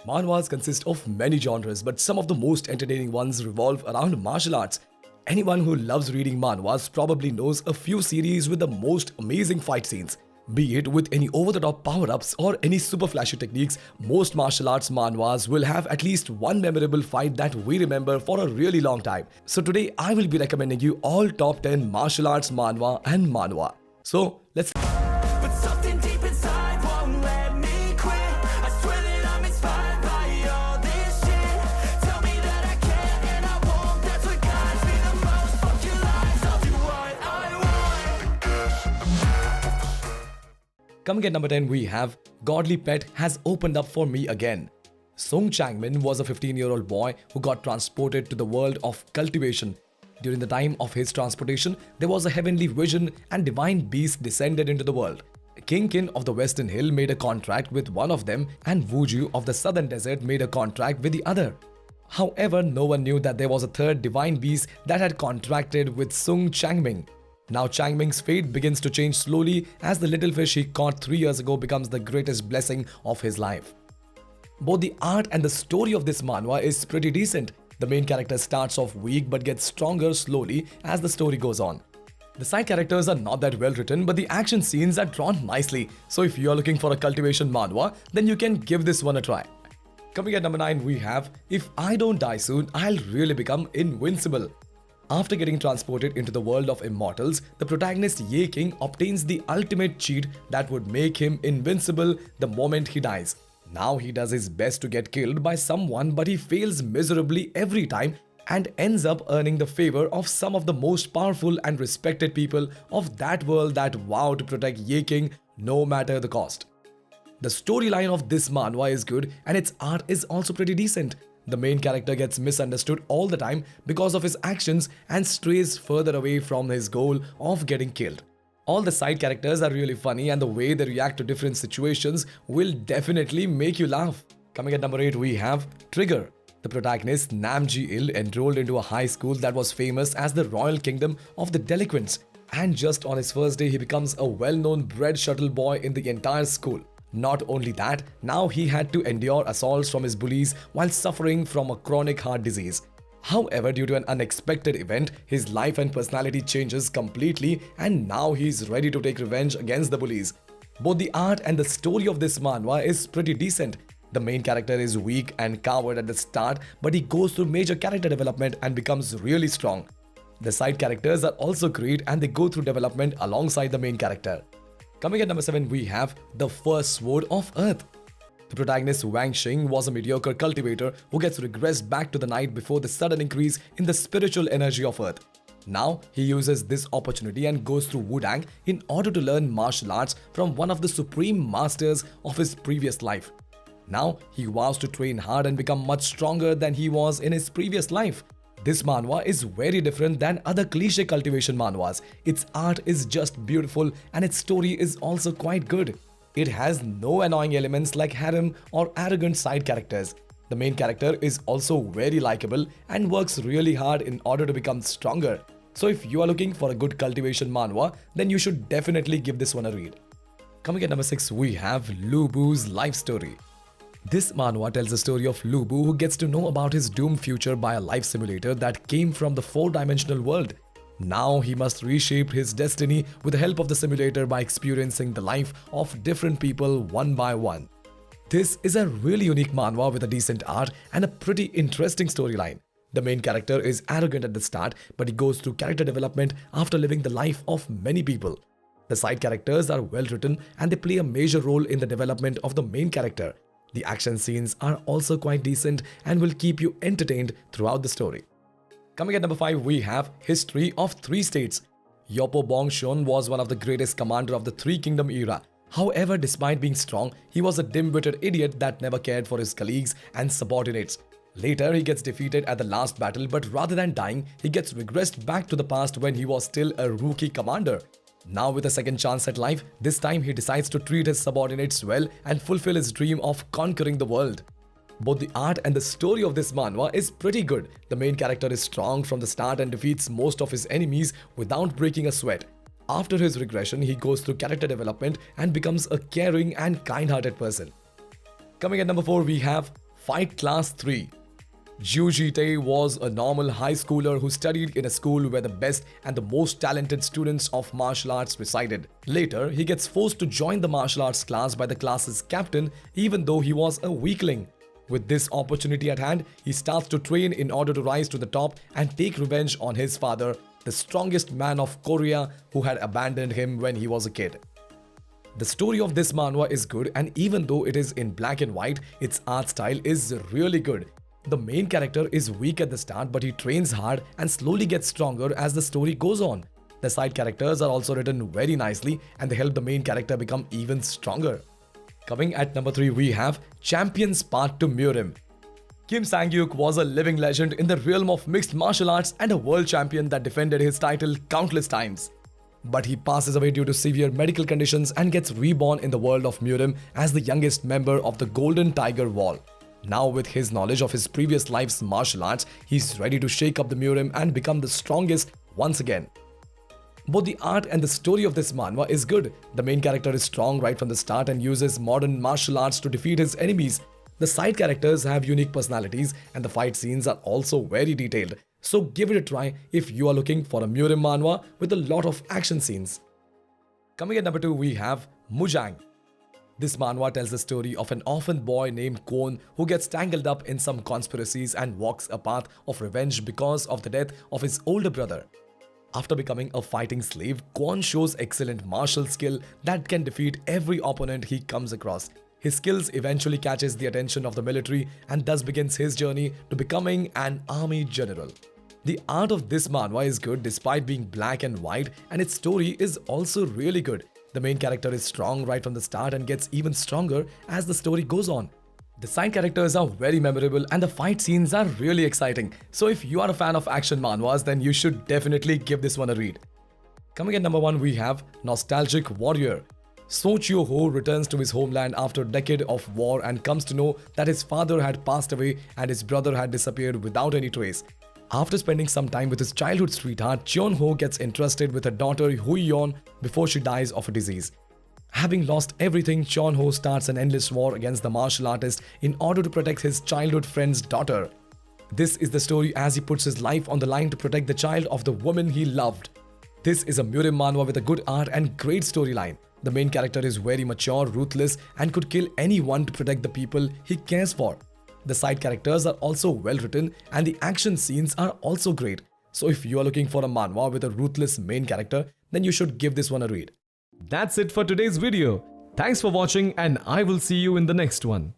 Manhwas consist of many genres, but some of the most entertaining ones revolve around martial arts. Anyone who loves reading manhwas probably knows a few series with the most amazing fight scenes. Be it with any over-the-top power-ups or any super flashy techniques, most martial arts manhwas will have at least one memorable fight that we remember for a really long time. So today I will be recommending you all top 10 martial arts manhwa and manhwa. So let's But something deep inside won't let me quit. I swear that I'm inspired by all this shit. Tell me that I can and I won't. That's what guides me the most. Fuck your lies, I'll do what I want. Coming at number 10, we have Godly Pet Has Opened Up For Me Again. Song Changmin was a 15-year-old boy who got transported to the world of cultivation. During the time of his transportation, there was a heavenly vision and divine beast descended into the world. Kingkin of the Western Hill made a contract with one of them and Wuju of the Southern Desert made a contract with the other. However, no one knew that there was a third divine beast that had contracted with Sung Changming. Now Changming's fate begins to change slowly as the little fish he caught 3 years ago becomes the greatest blessing of his life. Both the art and the story of this manhwa is pretty decent. The main character starts off weak but gets stronger slowly as the story goes on. The side characters are not that well written, but the action scenes are drawn nicely. So if you are looking for a cultivation manhwa, then you can give this one a try. Coming at number 9, we have If I Don't Die Soon, I'll Really Become Invincible. After getting transported into the world of immortals, the protagonist Ye King obtains the ultimate cheat that would make him invincible the moment he dies. Now he does his best to get killed by someone, but he fails miserably every time and ends up earning the favor of some of the most powerful and respected people of that world that vow to protect Ye King no matter the cost. The storyline of this manhwa is good and its art is also pretty decent. The main character gets misunderstood all the time because of his actions and strays further away from his goal of getting killed. All the side characters are really funny and the way they react to different situations will definitely make you laugh. Coming at number 8, we have Trigger. The protagonist Nam Ji-il enrolled into a high school that was famous as the Royal Kingdom of the Delinquents, and just on his first day he becomes a well-known bread shuttle boy in the entire school. Not only that, now he had to endure assaults from his bullies while suffering from a chronic heart disease. However, due to an unexpected event, his life and personality changes completely and now he's ready to take revenge against the bullies. Both the art and the story of this manhwa is pretty decent. The main character is weak and coward at the start, but he goes through major character development and becomes really strong. The side characters are also great and they go through development alongside the main character. Coming at number 7, we have The First Sword of Earth. The protagonist Wang Xing was a mediocre cultivator who gets regressed back to the night before the sudden increase in the spiritual energy of Earth. Now, he uses this opportunity and goes through Wudang in order to learn martial arts from one of the supreme masters of his previous life. Now, he vows to train hard and become much stronger than he was in his previous life. This manhwa is very different than other cliché cultivation manhwas. Its art is just beautiful and its story is also quite good. It has no annoying elements like harem or arrogant side characters. The main character is also very likable and works really hard in order to become stronger. So if you are looking for a good cultivation manhwa, then you should definitely give this one a read. Coming at number 6, we have Lu Bu's life story. This manhwa tells the story of Lu Bu who gets to know about his doomed future by a life simulator that came from the 4-dimensional world. Now he must reshape his destiny with the help of the simulator by experiencing the life of different people one by one. This is a really unique manhwa with a decent art and a pretty interesting storyline. The main character is arrogant at the start, but he goes through character development after living the life of many people. The side characters are well written and they play a major role in the development of the main character. The action scenes are also quite decent and will keep you entertained throughout the story. Coming at number 5, we have History of 3 States. Yopo Bongshon was one of the greatest commander of the Three Kingdom era. However, despite being strong, he was a dim-witted idiot that never cared for his colleagues and subordinates. Later, he gets defeated at the last battle, but rather than dying, he gets regressed back to the past when he was still a rookie commander. Now with a second chance at life, this time he decides to treat his subordinates well and fulfill his dream of conquering the world. Both the art and the story of this manhwa is pretty good. The main character is strong from the start and defeats most of his enemies without breaking a sweat. After his regression, he goes through character development and becomes a caring and kind-hearted person. Coming at number 4, we have Fight Class 3. Ju Jitae was a normal high schooler who studied in a school where the best and the most talented students of martial arts resided. Later, he gets forced to join the martial arts class by the class's captain even though he was a weakling. With this opportunity at hand, he starts to train in order to rise to the top and take revenge on his father, the strongest man of Korea who had abandoned him when he was a kid. The story of this manhwa is good, and even though it is in black and white, its art style is really good. The main character is weak at the start, but he trains hard and slowly gets stronger as the story goes on. The side characters are also written very nicely and they help the main character become even stronger. Coming at number 3, we have Champions Path to Murim. Kim Sang-hyuk was a living legend in the realm of mixed martial arts and a world champion that defended his title countless times. But he passes away due to severe medical conditions and gets reborn in the world of Murim as the youngest member of the Golden Tiger Wall. Now with his knowledge of his previous life's martial arts, he's ready to shake up the Murim and become the strongest once again. Both the art and the story of this manhwa is good. The main character is strong right from the start and uses modern martial arts to defeat his enemies. The side characters have unique personalities and the fight scenes are also very detailed. So give it a try if you are looking for a Murim manhwa with a lot of action scenes. Coming at number 2, we have Mujang. This manhwa tells the story of an orphan boy named Kwon who gets tangled up in some conspiracies and walks a path of revenge because of the death of his older brother. After becoming a fighting slave, Kwon shows excellent martial skill that can defeat every opponent he comes across. His skills eventually catches the attention of the military and thus begins his journey to becoming an army general. The art of this manhwa is good despite being black and white, and its story is also really good. The main character is strong right from the start and gets even stronger as the story goes on. The side characters are very memorable and the fight scenes are really exciting. So if you are a fan of action manhwas, then you should definitely give this one a read. Coming at number 1, we have Nostalgic Warrior. So Chio-ho returns to his homeland after a decade of war and comes to know that his father had passed away and his brother had disappeared without any trace. After spending some time with his childhood sweetheart, Cheon-ho gets interested with her daughter Hui-yeon before she dies of a disease. Having lost everything, Cheon-ho starts an endless war against the martial artist in order to protect his childhood friend's daughter. This is the story as he puts his life on the line to protect the child of the woman he loved. This is a Murim manhwa with a good art and great storyline. The main character is very mature, ruthless, and could kill anyone to protect the people he cares for. The side characters are also well written and the action scenes are also great. So if you are looking for a manhwa with a ruthless main character, then you should give this one a read. That's it for today's video. Thanks for watching and I will see you in the next one.